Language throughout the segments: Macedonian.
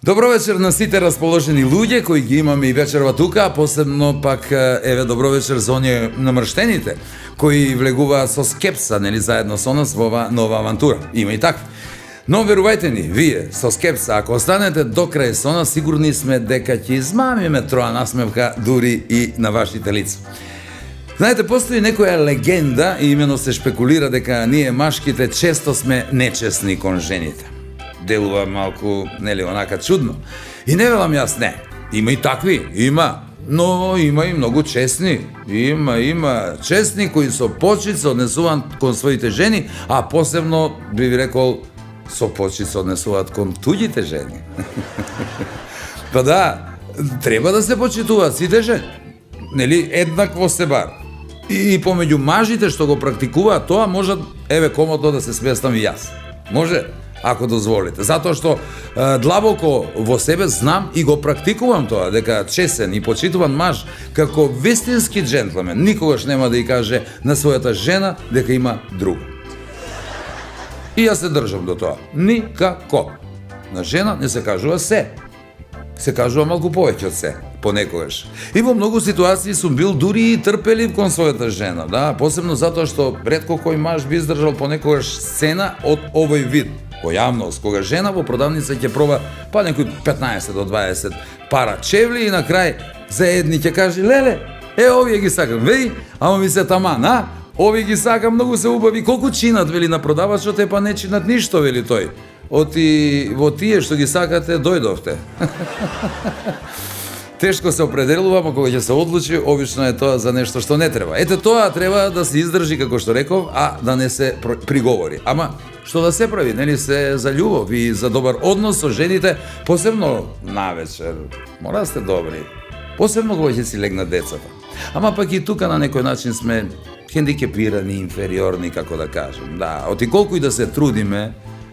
Добро вечер на сите расположени луѓе кои ги имаме и вечерва тука, а посебно пак еве добро вечер за оние намрштените кои влегуваат со скепса, нели, заедно со нас во ова нова авантура. Има и такви. Но верувајте ни, вие со скепса, ако останете до крај со нас, сигурни сме дека ќе измамиме троа насмевка дури и на вашите лица. Знаете, постои некоја легенда и имено се шпекулира дека ние машките често сме нечесни кон жените. Делува малку, нели, онака чудно. И не велам јас не. Има и такви, има. Но има и многу честни. Има честни кои со почит се однесуваат кон своите жени, а посебно би ви рекол со почит се однесуваат кон туѓите жени. Па да, треба да се почитуваат сите жени. Нели, еднакво се бар. И помеѓу мажите што го практикуваат тоа, може, еве, комотно да се сместам и јас. Може? Ако дозволите. Затоа што длабоко во себе знам и го практикувам тоа, дека чесен и почитуван маж, како вистински джентлмен, никогаш нема да ја каже на својата жена дека има друга. И јас се држам до тоа. Никако. На жена не се кажува се. Се кажува малку повеќе од се, понекогаш. И во многу ситуации сум бил дури и трпелив кон својата жена, да, посебно затоа што ретко кој маж би издржал понекогаш сцена од овој вид. Во јавност, кога жена во продавница ќе проба па некои 15 до 20 пара чевли и на крај за едни ќе каже: леле, овие ги сакам, веј, ама ми се таман, а? Овие ги сакам, многу се убави, колку чинат, вели на продавачот, па не чинат ништо, вели тој. Оти во тие што ги сакате дојдовте. Тешко се определува, ама кога ќе се одлучи, обично е тоа за нешто што не треба. Ете, тоа треба да се издржи, како што реков, а да не се приговори. Ама што да се прави, нели, се за љубов и за добар однос со жените, посебно навечер. Мора да сте добри. Посебно кога ќе си легнат децата. Ама пак и тука на некој начин сме хендикепирани, инфериорни, како да кажем. Да, оти колку и да се трудиме,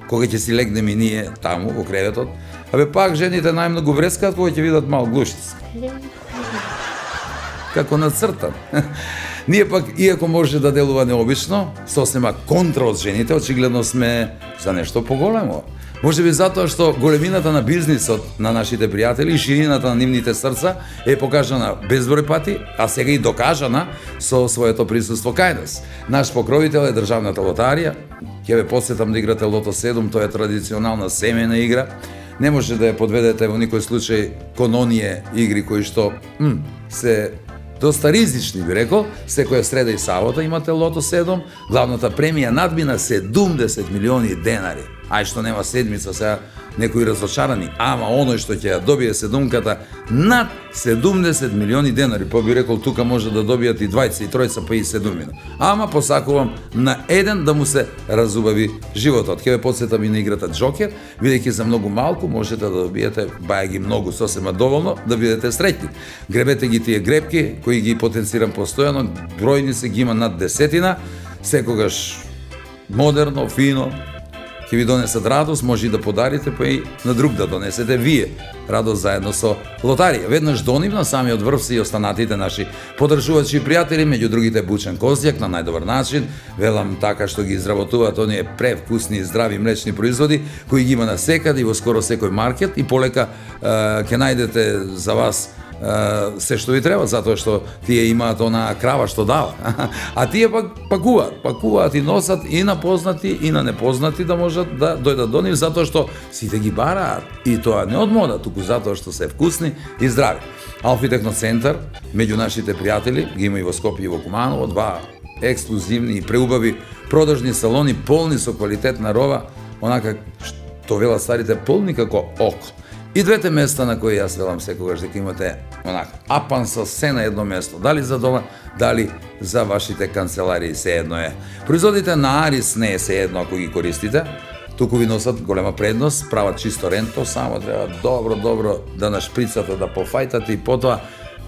кога ќе си легнеме и ние таму во креветот, абе пак жените најмногу врескаат кога ќе видат мал глушец. Како нацртан. Ние пак, иако може да делува необично, сосема контра од жените, очигледно сме за нешто поголемо. Може би затоа што големината на бизнисот на нашите пријатели и ширината на нивните срца е покажана безброј пати, а сега и докажана со своето присуство кај нас. Наш покровител е државната лотарија. Ќе ве посетам да играте Лото 7, тоа е традиционална семејна игра. Не може да ја подведете во никој случај кон оние игри кои што се доста ризични, би рекол. Секоја среда и сабота имате Лото 7, главната премија надмина 70 милиони денари. Ај што нема седмица, сега некои разочарани, ама оној што ќе ја добие седумката над 70 милиони денари, па би рекол тука може да добијат и двајца и тројца, па и седумина. Ама посакувам на еден да му се разубави животот. Ќе ве подсетам и на играта Джокер, бидејќи за многу малку можете да добиете бајаги многу, сосема доволно да бидете среќни. Гребете ги тие гребки кои ги потенцирам постојано, бројни се ги има над 10, секогаш модерно, фино. Ќе ви донесат радост, може и да подарите, па и на друг да донесете вие радост заедно со лотарија. Веднаш до нив на самиот врв се и останатите наши поддржувачи и пријатели, меѓу другите Бучен Козјак на најдобар начин, велам така што ги изработуваат оние превкусни и здрави млечни производи кои ги има на секаде и во скоро секој маркет и полека ќе најдете за вас се што ви треба, затоа што тие имаат она крава што дава. А тие пак пакуваат и носат и на познати и на непознати да можат да дојдат до нив, затоа што сите ги бараат. И тоа не од мода, туку затоа што се вкусни и здрави. Алфи Техноцентар, меѓу нашите пријатели, ги има и во Скопје и во Куманово, два ексклузивни и преубави продажни салони, полни со квалитетна роба, онака што велат старите, полни како око. И двете места на кои јас велам секогаш дека имате онака апан со се на едно место, дали за дома, дали за вашите канцеларии, се едно е. Производите на Арис не е се едно ако ги користите, туку ви носат голема предност, прават чисто ренто, само треба добро да нашприцате, да пофајтате и потоа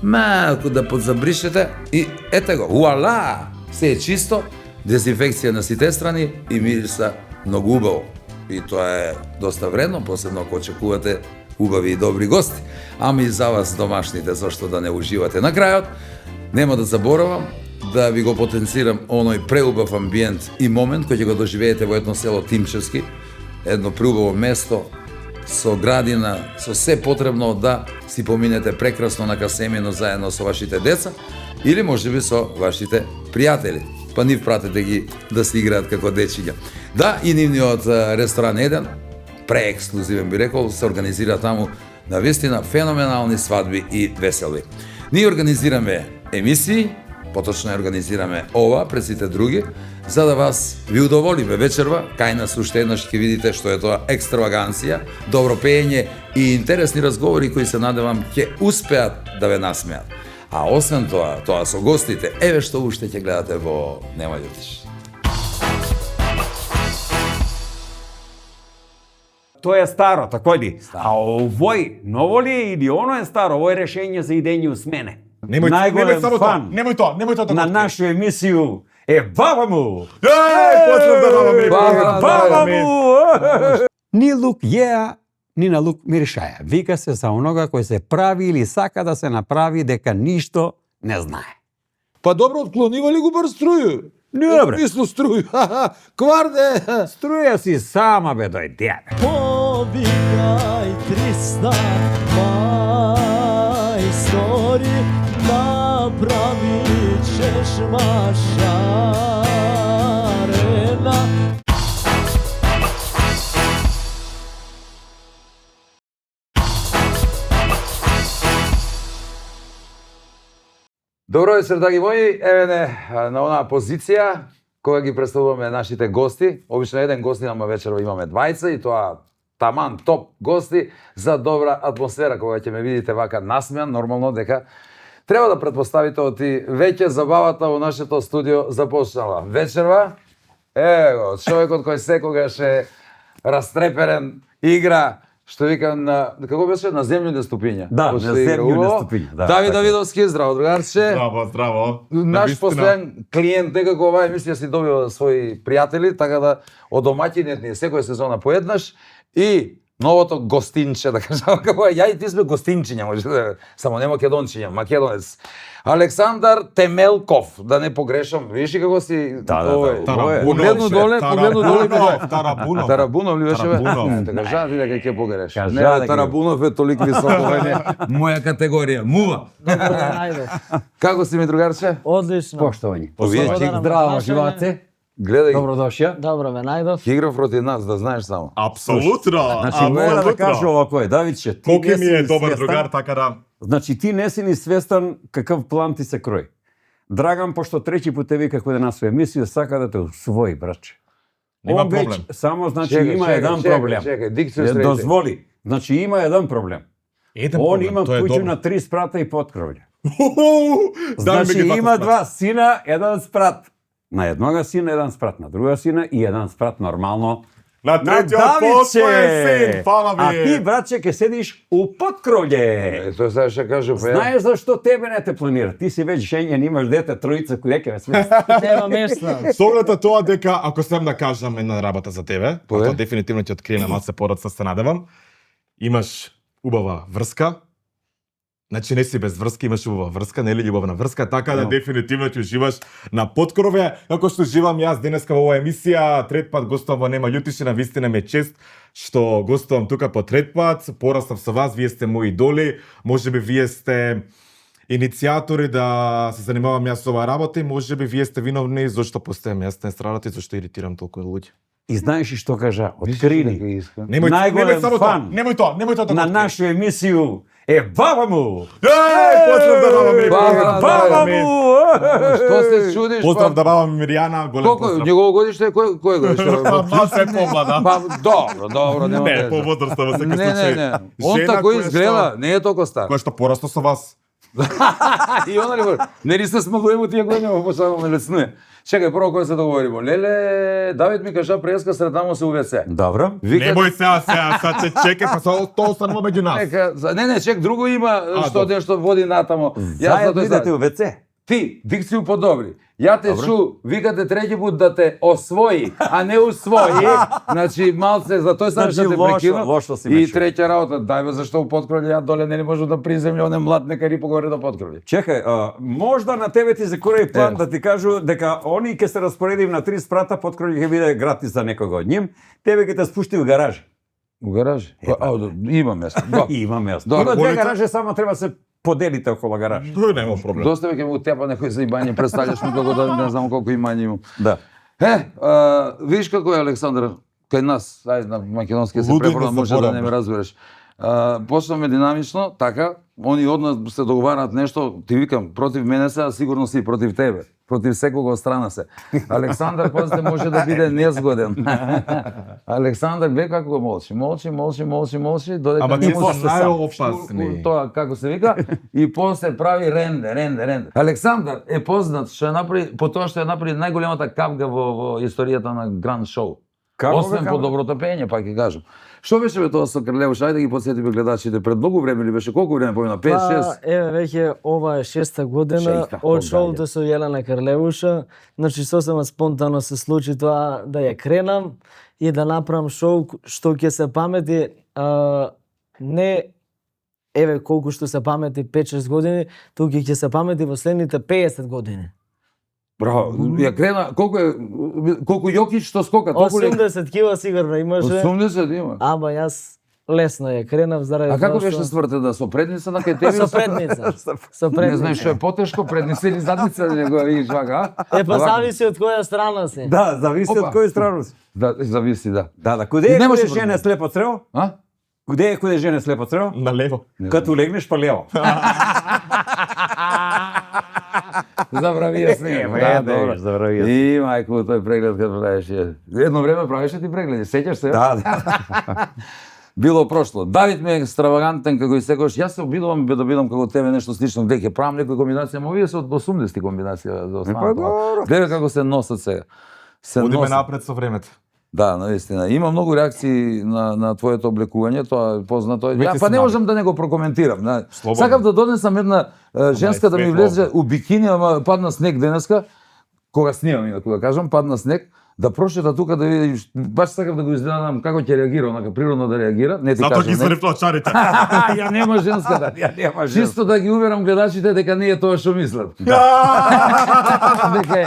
малку да подзабришете и ете го, уала, се е чисто, дезинфекција на сите страни и мириса многу убаво. И тоа е доста вредно, посебно ако очекувате убави и добри гости, ама и за вас домашните, зашто да не уживате. На крајот, нема да заборавам да ви го потенцирам оној преубав амбиент и момент кој ќе го доживеете во едно село Тимчевски, едно преубаво место, со градина, со се потребно да си поминете прекрасно на касемино заедно со вашите деца или можеби со вашите пријатели. Па нив пратете ги да се играат како дечиња. Да, и нивниот ресторан 1, преексклузивен би рекол, се организира таму на вистина феноменални свадби и веселби. Ние организираме емисии, поточно организираме ова пред сите други, за да вас ви удоволиме вечерва. Кај нас уште еднаш ќе видите што е тоа екстраваганција, добро пеење и интересни разговори кои се надевам ќе успеат да ве насмеат. А освен тоа со гостите, еве што уште ќе гледате во Нема љутиш. Тоа е старо, тако ли? А овој ново ли е или оно е старо? Ово е решение за идење усмене. Најголем фан Немој тоа да на нашу емисију е Баба му! Поздрав да Баба ми! Баба му! Ни лук јеа, ни на лук миришаја. Вика се за онога кој се прави или сака да се направи дека ништо не знае. Па добро, отклонивали го бар струју. Добре. Мисло струју. Кварде. Струја си сама бе дојде. Повикај 300 мајстори, направи ćeš mašarena. Добро вечер, драги мои. Еве не на онаа позиција кога ги представуваме нашите гости. Обично еден гост имаме вечерва, имаме двајца и тоа таман топ гости за добра атмосфера. Кога ќе ме видите вака насмеан, нормално дека треба да претпоставите оти веќе забавата во нашето студио започнала. Вечерва, го, човекот кој секогаш е растреперен, игра, што викам на како беше на земјуни ступиња. Да, на земјуни ступиња, да. Давид Давидовски, здраво другарче. Здраво. Наш постојан клиент, некако оваа емисија си добива своји пријатели, така да од домаќинот ни секоја сезона поеднаш и новото гостинче, да кажам, како ја и ти сме гостинчиња, може да, само не македончиња, македонец. Александар Темелков, да не погрешам, видиш ли како си погледну доле, Тарабунов ли беше? Така кажа ти дека ќе погреш. Не, Тарабунов е толку високо, моја категорија, мува. Како си ми другарче? Одлично. Поштовање. Овие Здраво, живате. гледај, Добродошја. Добро ме најдов. ќе играв против нас, да знаеш само. Апсолутно. Значи, мора да кажа ова кој, Давидче, ти Колку не ми си е ни добар свестан. другар, така да. Значи, ти не си ни свестан какав план ти се крои. Драган, пошто трети пут те вика кој да нас емисија, сака да те усвои, братче. Нема Он веќе проблем. само, значи, има еден проблем. Чекај, дикција Не среди. дозволи. Значи, има еден проблем. Еден Он проблем, има тоа е куќа добро. на 3 спрата и подкровље. Дај ми Значи, ги има двата два сина, еден спрат. На еднога сина, еден спрат на друга сина и еден спрат нормално На третиот потој син, фала А ви. ти, братче, ке седиш у подкровље. Тоа сега ќе кажу, па ја. Знаеш зашто тебе не те планира? Ти си веќе жењен, имаш дете, тројца, кој ќе ме смеси. Нема место. Со оглед на тоа дека ако сам да кажам една работа за тебе, а Пове. тоа дефинитивно ќе открие на малце породца, се надевам. Имаш убава врска. Значи не си без врска, имаш убава врска, нели љубовна врска, така да Но. дефинитивно ќе уживаш на подкрове, како што живам јас денеска во оваа емисија, трет пат гостувам во Нема љутиш, на вистина ме чест што гостувам тука по трет пат, порастав со вас, вие сте мои идоли, можеби вие сте иницијатори да се занимавам јас со оваа работа и можеби вие сте виновни зашто постојам јас на естрадата и зашто иритирам толку луѓе. И знаеш ли што кажа? Открини. Најголем фан Немој тоа да на го нашу емисију е Баба му! Поздрав да баба ми! Баба му! Што се чудиш? Поздрав да баба ми Миријана, голем Колку поздрав. негово годиште кој годиште? Мал се помлада. Па добро, нема Не, веза. по возраста во секој Не, случај. не. Он Жена тако која изгледа, што- не е толку стар. Која што порасто со вас. И она ли го? Не ли се смагуемо тие години, почнало ме леснуе. Чекај, прво кој се договоримо. Леле, Давид ми кажа преска сретамо се у ВЦ. Добро. Немој сега, сад се чекај, па тоа останува меѓу нас. Не, чек, друго има што нешто води натамо. Заедно идете у ВЦ. Ти, дикцију подобри. Ја те чу, викате треќи пат да те освои, а не усвои. Значи, малце, за тој сам Значи, што те лошо, прекинав. лошо си И ме чу. треќа работа, дај бе, зашто у поткроле ја доле не можам да приземљам, оне млад нека ри погоре до поткроле. Чекај, можда на тебе ти се кореј план да ти кажу дека они ќе се распоредим на 3 спрата, поткрој ќе биде гратис за некого од ним, тебе ќе те спушти у гаражи. У гаражи? Има место. Да. Има место. Да, Има две волите? гаражи, само треба се поделите околу гараж. Тој нема проблем. Доста ќе му тепа некој за имање, представljаш ми како да не знам колку имање имам. Да. Виж како е Александар, кај нас, ајде на македонски се Лудо препорам, да може да заборам, не ме бе. разбереш. Почнаме динамично, така, они од нас се договараат нешто, ти викам, против мене се, а сигурно си против тебе. Против секого од страна се. Александар после може да биде незгоден. Александар бе како го молчи, додека Ама не тие може се се сам. најопасни. Тоа како се вика и после прави ренде. Александар е познат што е направи по тоа што е направи најголемата капга во историјата на Гранд Шоу. Како Освен бе, по доброто пеење, пак ќе кажам. Што беше бе тоа со Крлевуш? Ајде ги потсетиме гледачите, пред многу време ли беше? Колку време помина? 5-6? Еве веќе ова е 6-та година Шеста, од дале. шоуто со Јелена Карлевуша. Значи сосема спонтано се случи тоа да ја кренам и да направам шоу што ќе се памети не еве колку што се памети 5-6 години, туку ќе се памети во следните 50 години. Браво, ја крена, колку Јокич што скока, толку ли? 80 кила сигурно имаше. 80 има. Ама јас лесно ја кренав заради А како тоа беше свртена со предница на кај тебе? Со предница. Со предница. Не знаеш што е потешко, предница или задница, не го видиш вака, а? Е, па зависи од која страна си. Да, зависи Опа. од кој страна си. Да, зависи, да. Да, куде И е не може куде да- жене слепо црево? А? Куде е куде жене слепо црево? Налево. Като легнеш па лево. Забравија се. забравија се. И мајко, тој преглед кога правеше. Едно време правеше ти прегледи, сеќаш се? Да. Било прошло. Давид ми е екстравагантен како и секогаш. Јас се обидувам да бидам како тебе нешто слично, где ќе правам некоја комбинација, но овие се од 80-ти комбинација до останато. добро. Гледа како се носат сега. Се Одиме носат. напред со времето. Да, наистина. Има многу реакции на твоето облекување, тоа е познато. Веќе Ја се па не навик. можам да не го прокоментирам. Слободно. Сакав да донесам една женска да ми светло. влезе у бикини, ама падна снег денеска, кога снимам инаку да кажам, падна снег, да прошета тука да видиш, баш сакав да го изненадам како ќе реагира, онака природно да реагира, не ти Затоа кажам. ги сврев плачарите. Ја нема женска да. Ја нема женска. Чисто да ги уверам гледачите дека не е тоа што мислат. Дека е.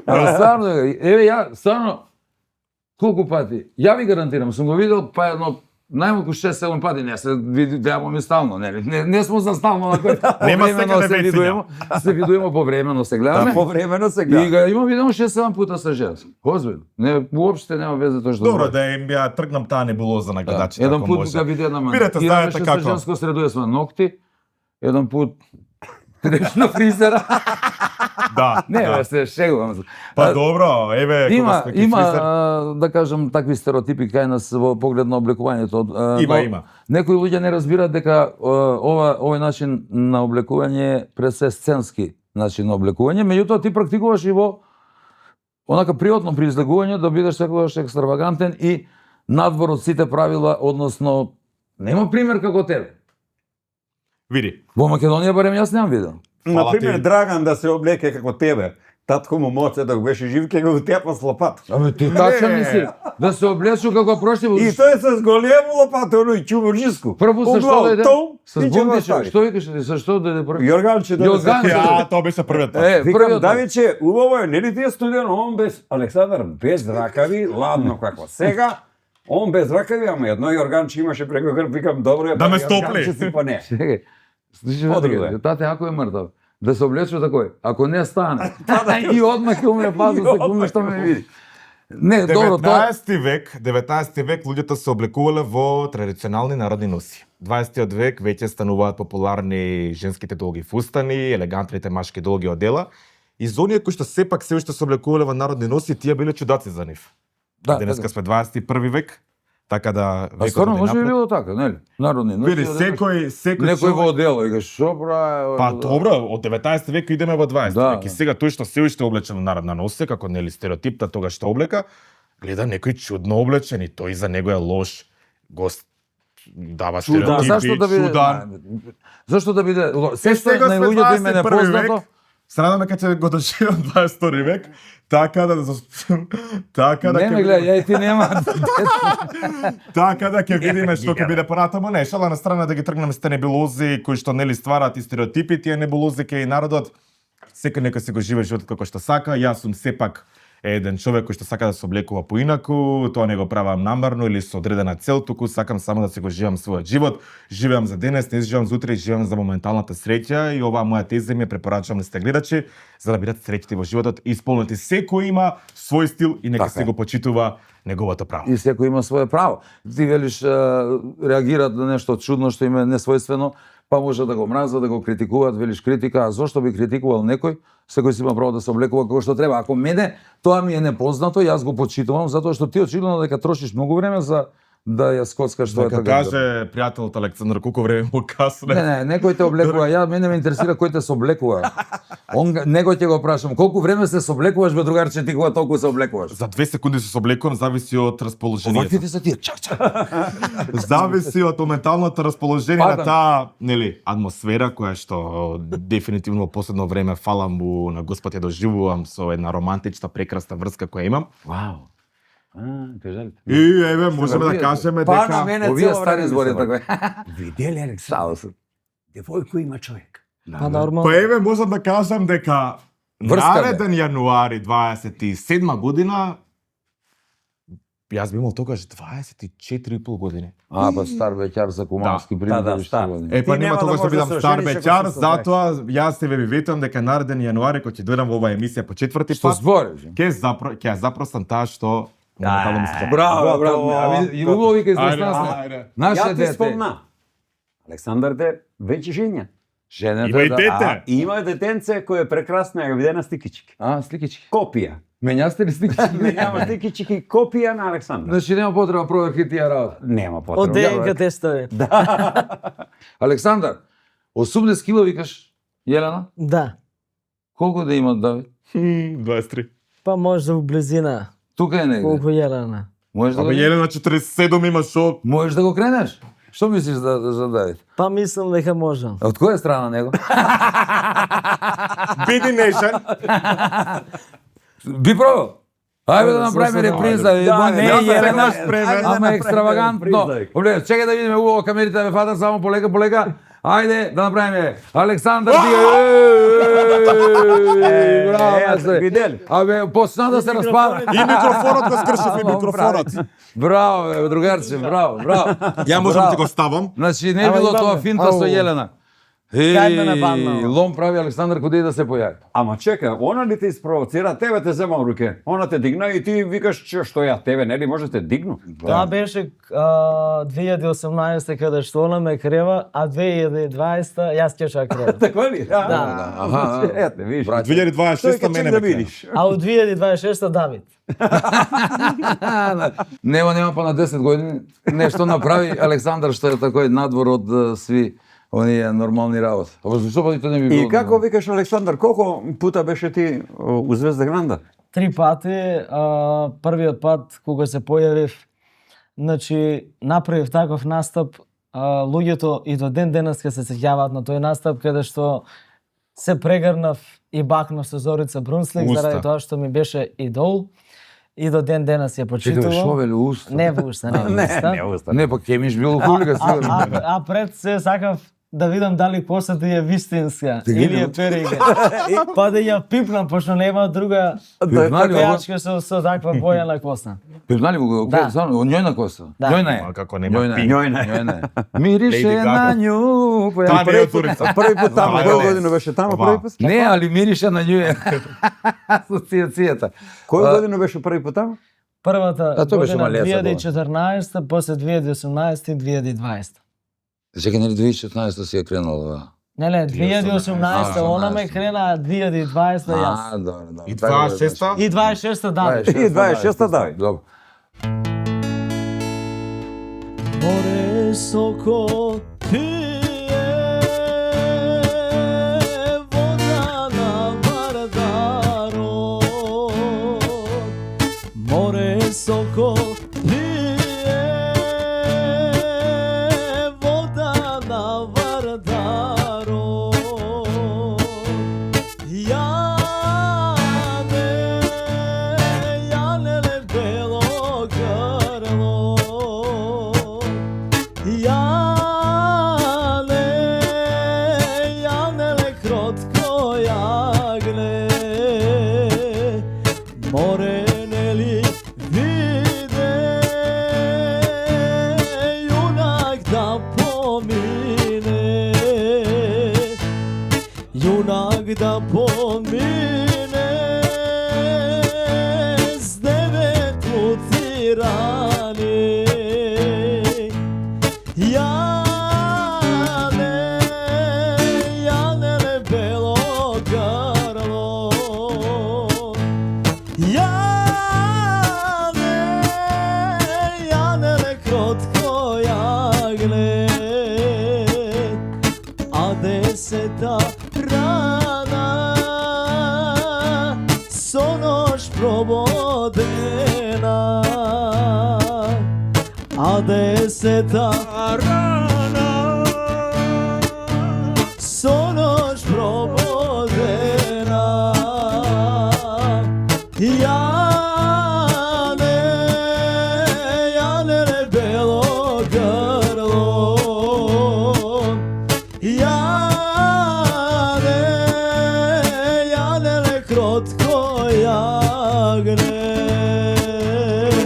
Ама стварно, еве ја стварно колку пати, ја ви гарантирам, сум го видел па едно најмалку 6-7 пати, не се видуваме ми стално, не смо за стално на кој. Нема Повремено секаде вециња. се видуваме повремено се гледаме. Да, повремено се И гледа. го имам видено 6-7 пута со женски. Озбилно. Не, уопште нема везе тоа што Добро, зборам. да им ја тргнам таа небулоза на гледачите, Еден ако пут може. кога виде една Видете, знаете со како. женско средуе сме ногти, еден пут идеш на фризера. Да. Не, да. бе, се шегувам. Па добро, еве, Има, кога сме има, фризер. да кажам, такви стереотипи кај нас во поглед на облекувањето. Има. Некои луѓе не разбираат дека овој начин на облекување е пред се сценски начин на облекување, меѓутоа ти практикуваш и во онака пријатно при излегување да бидеш секогаш екстравагантен и надвор од сите правила, односно нема пример како тебе. Види, Во Македонија барем јас немам видел. Фала Например, ти. Драган да се облеке како тебе. Татко му моце да беше жив, ке го тепа с лопата. Абе ти така Не. мисли да се облечу како прошли во И тој се големо лопата, оној чувурџиско. прво со што дојде? Со и ќе го бундиш, остави. што викаш ти, со што дојде прво? Јорганче да Јорганче. ја, тоа беше првиот пат. Викам, првиот. Давиче, убаво е, нели ти е студено, он без Александар без ракави, ладно како сега. Он без ракави, ама едно јорганче имаше преко грб, викам, добро е, Да ме па стопли. јорганче си па не. Чекај. Слушай, Подруго е. тате ако е мртав, да се облече такој, ако не стане. И одмах ќе умре пазо секунда што ме види. Не, добро, тоа 19 век луѓето се облекувале во традиционални народни носи. 20 век веќе стануваат популарни женските долги фустани, елегантните машки долги одела. И за оние кои што сепак се уште се облекувале во народни носи, тие биле чудаци за нив. да, Денеска сме 21 век, така да А векот стварно оди може би напред. било така, нели? Народни носи. Види, да секој некој во човек- одело и каже што прави? Па добро, од 19 век идеме во 20 Да, век. И да. сега тој што се уште облечен во народна носе, како нели стереотипта тога што облека, гледа некој чудно облечен и тој за него е лош. Гост дава Чудан. стереотипи, Зашто да биде? чудан. Зашто да биде? Се што сега на сме луѓето им е 21 непознато. век. Се надам дека ќе го доживеам 22 век, така да Не ме гледа, ја и ти нема. така да ќе видиме што ќе биде понатаму. Не, шала на страна да ги тргнеме сте небулози кои што нели ствараат и стереотипи, тие небулози кај народот. Секој нека си го живее животот како што сака. Јас сум сепак еден човек кој што сака да се облекува поинаку, тоа не го правам намерно или со одредена цел, туку сакам само да си го живеам својот живот. Живеам за денес, не живеам за утре, живеам за моменталната среќа и оваа моја теза ми ја препорачувам на сте гледачи за да бидат среќни во животот и исполнети. Секој има свој стил и нека Така се го почитува неговото право. И секој има свое право. Ти велиш реагираат на нешто чудно што им е несвојствено, па може да го мразат, да го критикуваат, велиш критика, а зошто би критикувал некој? Секој си има право да се облекува како што треба. Ако мене тоа ми е непознато, јас го почитувам затоа што ти очигледно дека трошиш многу време за да ја скоцкаш Дека твојата каже пријателот Александар колку време му касне. Не, некој те облекува, мене ме интересира кој те соблекува. Некој ќе го прашам, колку време се соблекуваш бе другарче, ти кога толку се облекуваш? За 2 секунди се соблекувам, зависи од расположението. Оваквите се тие, чак. Зависи од моменталното расположение Падам. на таа, нели, атмосфера која што дефинитивно во последно време фала му на Господ ја доживувам со една романтична прекрасна врска која имам. Вау. Кажалите. И еве можеме да кажеме Па на дека мене Овие цело стари време збори се така. Видели Александр? Девојко има човек. Па нормално. Па еве можам да кажам дека Врска, бе. нареден јануари 27 година јас би имал тогаш 24,5 години. Па стар веќар за кумански пример. да, стар. Па Ти нема нема да тогаш да можеш бидам да се стар ожениш ако беќар, си со браќа. затоа јас себе ви ветувам дека нареден јануари кога ќе дојдам во оваа емисија по четврти Што пат, збориш? ќе запросам таа што моментално ми се Браво, браво. И убави кај Ајде, нас. ајде. Наше Ја ти дете. спомна. Александар те веќе женја. Женето Има и да. дете. И има детенце кој е прекрасно, ја го виде на стикички. Сликички. Копија. Менјасте ли сликички? Нема стикички, копија на Александар. Значи нема потреба проверки тие работи. Нема Од потреба. ДНК тестови. Александар, 80 кило викаш, Јелена? Да. Колку да има Давид? 23. Па може во близина. Тука е негде. Колку Јелена. Можеш да го, Абе Јелена 47 има шо? можеш да го кренеш? Што мислиш за Давид? Па мислам дека можам. Од која страна него? Биди нежен. Би пробал. Ајде да направиме Слушам, реприза. да, Не, јас Јелена, секогаш спремен. ама екстравагантно. Огледа, чекај да видиме убаво камерите да ме фатат само полека, полека. Ајде да направиме Александар Браво, мајстре. видели? Абе, почна да се распада. И микрофонот го скршав, и микрофонот. Браво, бе, другарче, браво, браво. Ја можам да ти го ставам. Значи, не Ама било Иване, тоа финта со ау. Јелена. Кај ме нападнал? Лом прави Александар куди да се појави. Ама чека, она ли те испровоцира, тебе те зема у руке. Она те дигна и ти викаш че што ја тебе, нели може те дигну? Тоа беше 2018 каде што она ме крева, а 2020 јас ќе ша крева. Така ли? Да. Аха. Ете, виж. Брат. 2026 мене да ме крена. видиш. А од 2026 Давид. Нема па на 10 години нешто направи Александар што е такој надвор од сви оние нормални работи. А зашто па тоа не би било? И како викаш Александар, колку пута беше ти у Звезда Гранда? 3 пати, првиот пат кога се појавив, значи направив таков настап, луѓето и до ден денеска се сеќаваат на тој настап каде што се прегрнав и бакнав со Зорица Брунслик Уста. заради тоа што ми беше идол и до ден денес ја Чекај, почитувам. шовели уста. Не во уста, не во уста. остане. Не, па Кемиш бил хулига сигурно. А пред се сакав да видам дали косата е вистинска Ти или ги е перига. Па да ја пипнам, пошто нема друга Пипнали го? пејачка со таква боја на коса. Пипнали го, Да. стварно, од њојна коса. Да. Њојна е. Ма како нема Њојна е. пи. Њојна е. Мирише Lady на Gaga. њу. Таа не е Зорица. Први пат таму, Ова е. кој година беше таму Ова. први пат? Не, али мирише на њу е. Асоциацијата. Кој година беше први пат таму? Првата А тоа беше година малеца, 2014, после 2018 и 2020. Чекај, нели 2016 си ја кренала? Не, 2018 она 18. ме крена, а 2020 јас. добро, добро. И 26-та? И 26 Давид. И 26-та, да. Добро. Море соко пие, вода на Вардаро. Море соко пие, вода на Вардаро. Ја как да помине с 9 пути рани. Јане бело грло, Јане кротко јагле, а 10-та рана со нош прободена, а 10-та рана со нош прободена. Јане бело грло, Јане кротко јагне.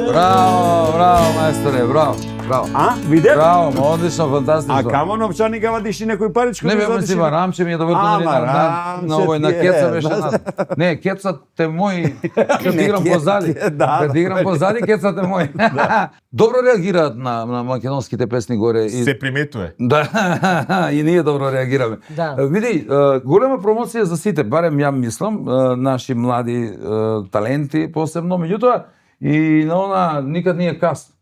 Браво, браво, мајсторе, браво, браво. А, виде? Браво, одлично, А фантастично. камо новчаника вадиш и некој паричко? Не бе, мисли, Рамче ми е доврто нали Ама, на овој на Рамче ти Кеца е, беше да. Не, Кецат е мој, ќе Не, играм Ке- позади. да, Кога играм позади, Кецат е мој. Добро реагираат на македонските песни горе и Се приметува. да, и ние добро реагираме. Да. Види, голема промоција за сите, барем ја мислам, наши млади таленти посебно, меѓутоа и на она никад не е касно.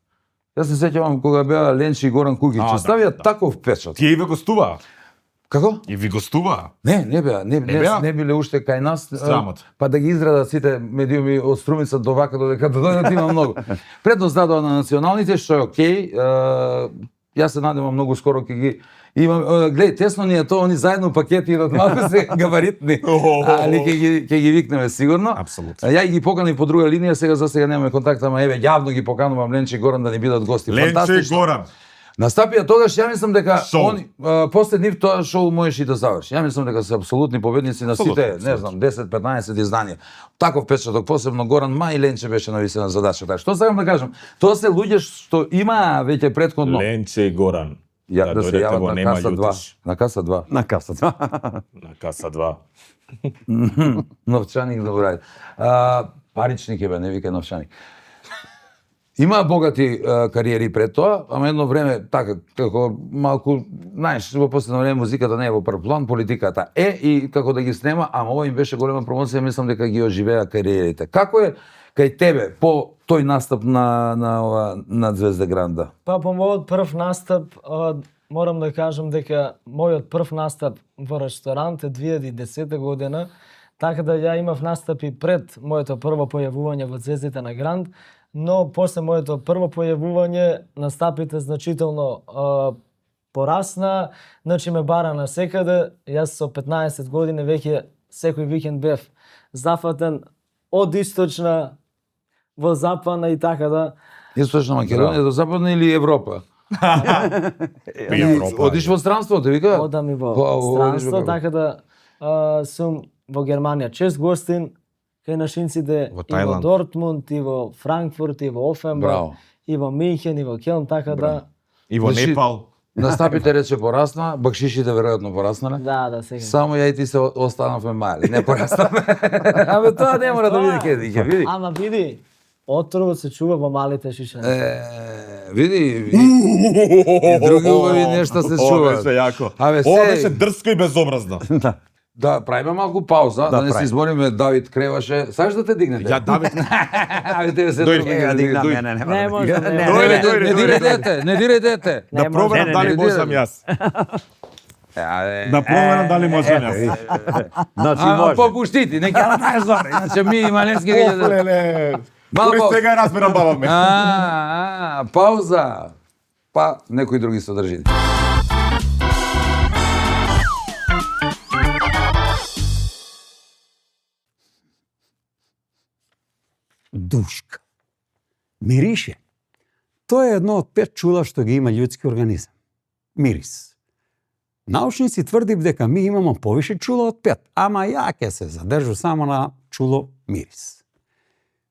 Јас се сеќавам кога беа Ленчи и Горан Кугич, А, да, ставија да. таков печат. Тие и ви гостуваа. Како? И ви гостуваа. Не беа, не беа? не биле уште кај нас. Срамота. Па да ги изредат сите медиуми од Струмица до вака додека дојдат има многу. Предност дадоа на националните, што е окей. Јас се надевам многу скоро ќе ги имам. Глеј, тесно ни е тоа, они заедно пакети идат малку се габаритни. Али ќе ги викнеме сигурно. Апсолутно. Ја ги поканив по друга линија, за сега немаме контакт, ама еве јавно ги поканувам Ленче и Горан да ни бидат гости. Ленче и Фантастично. Горан. Настапија тогаш, ја мислам дека Шоу. они после нив тоа шоу можеш и да заврши. Ја мислам дека се апсолутни победници на сите, Апсолутно, не знам, 10-15 изданија. Таков печаток, посебно Горан, ма и Ленче беше нависена задача. Што сакам да кажам? Тоа се луѓе што имаа веќе претходно. Ленче и Горан. Ја да се дојдете јават во на Нема каса 2. Љутиш. На каса 2. На касата. На каса 2. Новчаник да уради. Паричник е бе, не вика новчаник. Имаа богати кариери пред тоа, ама едно време така како малку, знаеш, во последно време музиката не е во прв план, политиката е и како да ги снема, ама ова им беше голема промоција, мислам дека ги оживеа кариерите. Како е кај тебе по тој настап на Звезда Гранда? Па по мојот прв настап, морам да кажам дека мојот прв настап во ресторант е 2010 година, така да ја имав настапи пред моето прво појавување во Звездите на Гранд, но после моето прво појавување настапите значително порасна, значи ме бара на секаде. Јас со 15 години веќе секој викенд бев зафатен од источна во западна и така да. Источна Македонија до западна или Европа? Би Европа. Одиш во странство, те вика? Одам и во Одиш странство, во како? така да сум во Германија чест гостин, кај нашинците Во и во Тајланд. Дортмунд, и во Франкфурт, и во Офенбург, Браво. и во Минхен, и во Келн, така да, И во Значи, Непал. Настапите рече порасна, бакшишите веројатно пораснале. да, сега. Само ја и ти се останавме мали, не пораснавме. Абе тоа не мора да биде кеди, ќе види. Ама види, отровот се чува во малите шишани. Види, и други убави нешта се Ова чуваат. беше јако. Абе, Ова се- беше дрско и безобразно. Да, правиме малку пауза, да не се правиме. избориме Давид Креваше. Сакаш да те дигнете? Ја Давид, Абе, тебе се Дојди, други. ја дигнам, дојди. Не може, не Не, може. не, Дојди, не дојди, дире дојди. дете, не дире дете. да Не проверам може, дали не, можам не. јас. Да Да проверам дали можам јас. Значи А, може. попуштити, нека ја знаеш зоре. Иначе ми и Малевски ќе да... Леле. Мало Кој пауза. сега разберам баба ме. Пауза. Па, некои други содржини. Душка. Мирише. Тоа е едно од 5 чула што ги има људски организам. Мирис. Научници тврдат дека ми имамо повише чула од 5, ама ја ќе се задржу само на чуло мирис.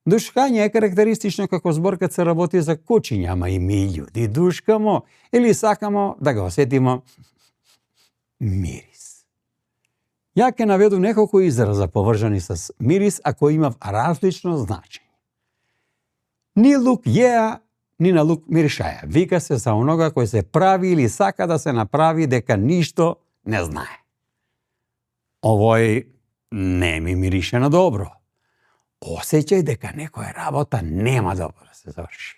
Душкање е карактеристично како збор кад се работи за кучиња, ама и ми људи душкамо или сакамо да го осетимо мирис. Ја ќе наведу неколку израза поврзани с мирис, а кои имав различно значење. Ни лук јеа, ни на лук миришаја. Вика се за онога кој се прави или сака да се направи дека ништо не знае. Овој не ми мирише на добро. Осеќај дека некоја работа нема добро да се заврши.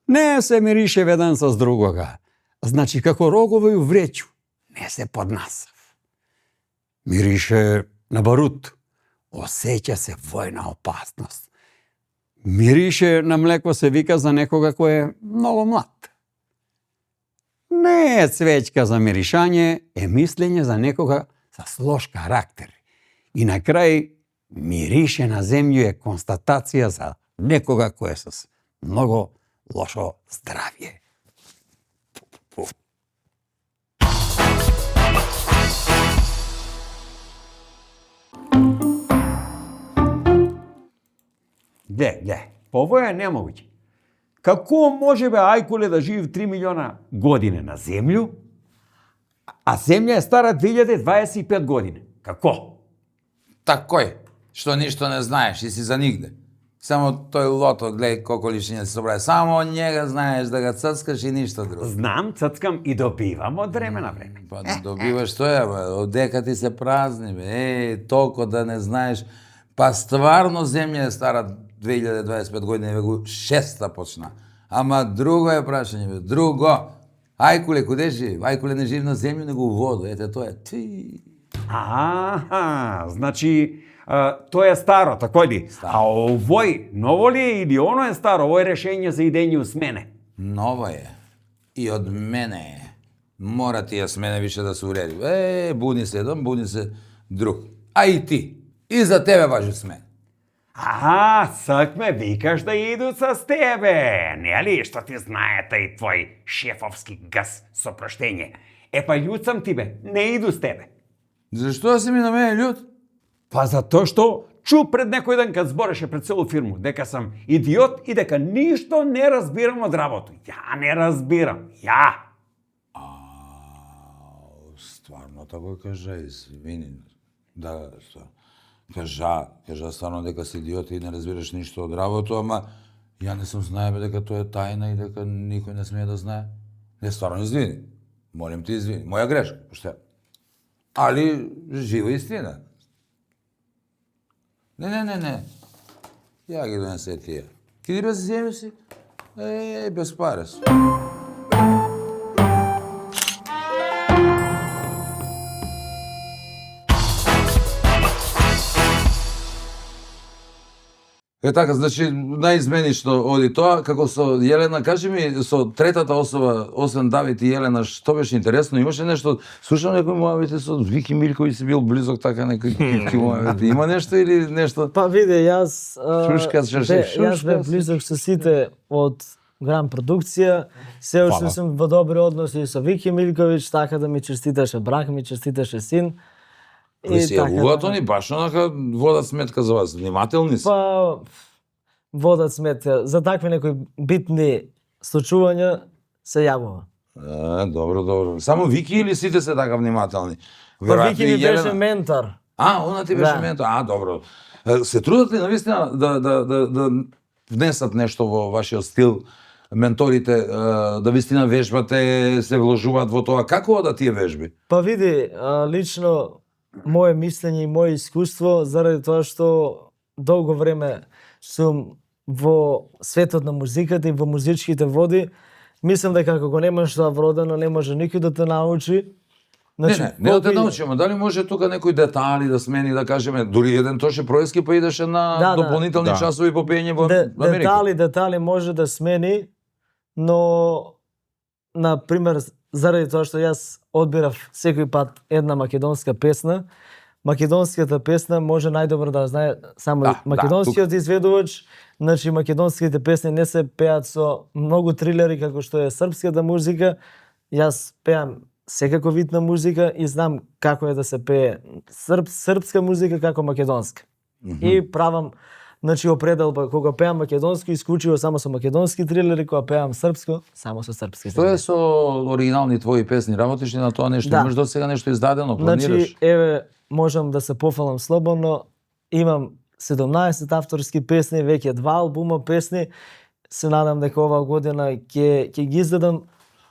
Не се мирише веден со другога. Значи, како рогови у вреќу, не се поднасав. Мирише на барут, осеќа се војна опасност. Мирише на млеко се вика за некога кој е многу млад. Не е цвеќка за миришање, е мислење за некога со лош карактер. И на крај, мирише на земју е констатација за некога кој е со многу лошо здравје. Ге, ово е немогуќе. Како може бе Ајкуле да живи 3 милиона години на земју, а земја е стара 2025 години? Како? Такој, што ништо не знаеш и си за нигде. Само тој лото, гледај колку лишиња се собраја. Само од njega знаеш да ga ццкаш и ништо друго. Знам, ццкам и добивам од време на време. Па добиваш тоа, бе, одека ти се празни, бе, толку да не знаеш. Па стварно земја е стара 2025 години, веќе 6-та почна. Ама друго е прашање, бе, друго. Ајкуле, куде живи? Ајкуле не живи на земја, него у воду. Ете, тоа е. Значи, тоа е старо, тако ли? А овој, ново ли е или оно е старо? Ово е решение за идење у смене. Ново е. И од мене е. Мора тие смене више да се уреди. Буни се еден, буни се друг. А и ти. И за тебе важи смен. Сак ме викаш да иду с тебе, нели? Што ти знае тај твој шефовски газ со проштење. Па људ сам ти бе, не иду с тебе. Зашто си ми на мене људ? Па затоа што чу пред некој ден кад збореше пред целу фирму дека сам идиот и дека ништо не разбирам од работа. Ја не разбирам, ја. Стварно тако кажа, извини. Да, кажа стварно дека си идиот и не разбираш ништо од работа, ама ја не сум знае бе дека тоа е тајна и дека никој не смее да знае. Не, стварно извини. Молим ти извини. Моја грешка, поштено. Али жива истина. Не. Ја ги донесе тие. Киди без земја си? Без паре су. Така, значи, најизменично оди тоа, како со Јелена, кажи ми, со третата особа, освен Давид и Јелена, што беше интересно? Имаше нешто, слушам некои муавити со Вики Милковиќ си бил близок, така некои китки муавити. Има нешто или нешто? Па види, јас Јас бе близок со сите од Гран продукција, се уште сум во добри односи со Вики Милковиќ, така да ми честиташе брак, ми честиташе син. И се јавуваат они баш онака водат сметка за вас, внимателни се. Па водат сметка за такви некои битни случувања се јавува. Добро. Само Вики или сите се така внимателни? Па Вики ми беше ментор. Она ти беше ментор. Добро. Се трудат ли навистина да внесат нешто во вашиот стил? Менторите, да вистина вежбате, се вложуваат во тоа. Како одат тие вежби? Па види, лично моje мислење и моje искуство, заради тоа што долго време сум во светот на музиката и во музичките води, мислам дека ако го немаш тоа вродено, не може никој да те научи. Значи, не да те научи, ама дали може тука некои детали да смени, да кажеме, дури еден Тоше Проески па идеше на дополнителни часови по пење во Америка. Детали може да смени, но на пример заради тоа што јас одбирав секој пат една македонска песна, македонската песна може најдобро да знае само македонскиот изведувач, значи македонските песни не се пеат со многу трилери како што е српската музика. Јас пеам секако вид на музика и знам како е да се пее српска музика како македонска. И правам Значи определба кога пеам македонски, исклучиво само со македонски трилери, кога пеам српско, само со српски Што е трилери. со оригинални твои песни? Работиш ли на тоа нешто? Да. Имаш до сега нешто издадено? Планираш? Значи, еве, можам да се пофалам слободно, имам 17 авторски песни, веќе 2 албума песни. Се надам дека оваа година ќе ги издадам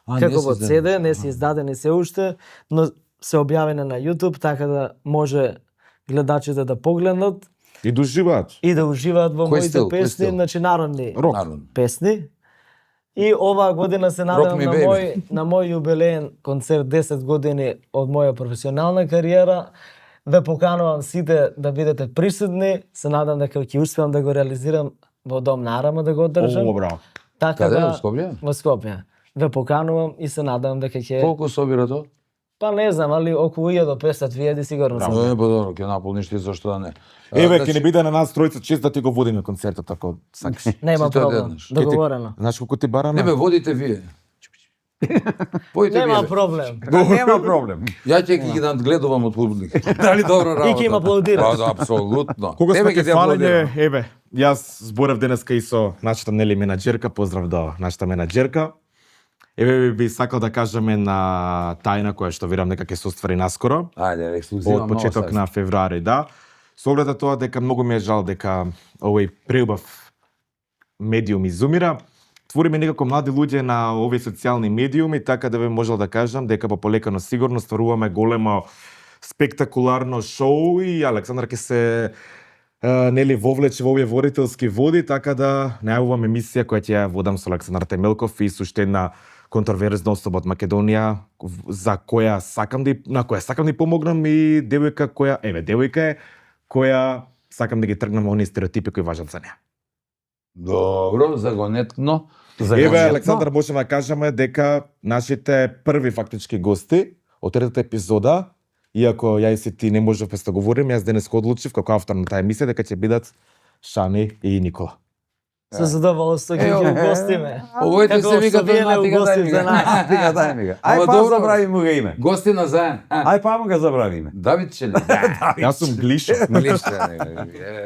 како во CD, не се издадени се уште, но се објавени на YouTube, така да може гледачите да погледнат И доживаат. и да уживаат во Кој моите стил? Кој песни, стил? значи народни Рок. Наравно. песни. И оваа година се надевам me, на baby. мој јубилеен концерт 10 години од моја професионална кариера. Ве поканувам сите да бидете присутни. Се надам дека ќе успеам да го реализирам во Дом на Арама да го одржам. О, браво. Така Каде? да Во Скопје? во Скопје. Ве поканувам и се надам дека ќе Колку собира тоа? па не знам, али околу 1500-2000 сигурно сум. Па добро, ќе наполниш ти зашто да не. Еве, Значи, ќе не биде на нас тројца чест да ти го водиме концертот ако сакаш. Нема Сите проблем. одеднаш. Договорено. Знаеш колку ти бара Не на? бе, водите вие. Појте Нема вие. проблем. Нема проблем. Ја ќе ги надгледувам од публика. Дали добро работа? И ќе им аплаудират. Па да, апсолутно. Кога Тебе сме ќе ке ти аплаудирам. фалење, еве, јас зборев денеска и со нашата нели менаџерка, поздрав до нашата менаџерка. Еве би сакал да кажеме на тајна која што верувам дека ќе се оствари наскоро. Ајде, ексклузивно. Од почеток на февруари, да. Со оглед на тоа дека многу ми е жал дека овој преубав медиум изумира. Твориме некако млади луѓе на овие социјални медиуми, така да би можел да кажам дека полека но сигурно стваруваме големо спектакуларно шоу и Александар ќе се нели вовлече во овие водителски води, така да најавувам емисија која ќе ја водам со Александар Темелков и со уште една контроверзна особа од Македонија за која сакам да на која сакам да помогнам и девојка која девојка е која сакам да ги тргнам оние стереотипи кои важат за неа. Добро, загонетно. Еве Александар можеме да кажеме дека нашите први фактички гости од третата епизода, иако ја и си ти не можевме да говориме, јас денес одлучив како автор на таа емисија дека ќе бидат Шани и Никола. Со задоволство ќе ги угостиме. Овојте Како се викат вие не матика угостив за нас. Сега дај ми га. Ама Ај па добро. забрави му га име. Гости на заем. Ај па му га забравиме. Давид Чели. Јас сум Глишо.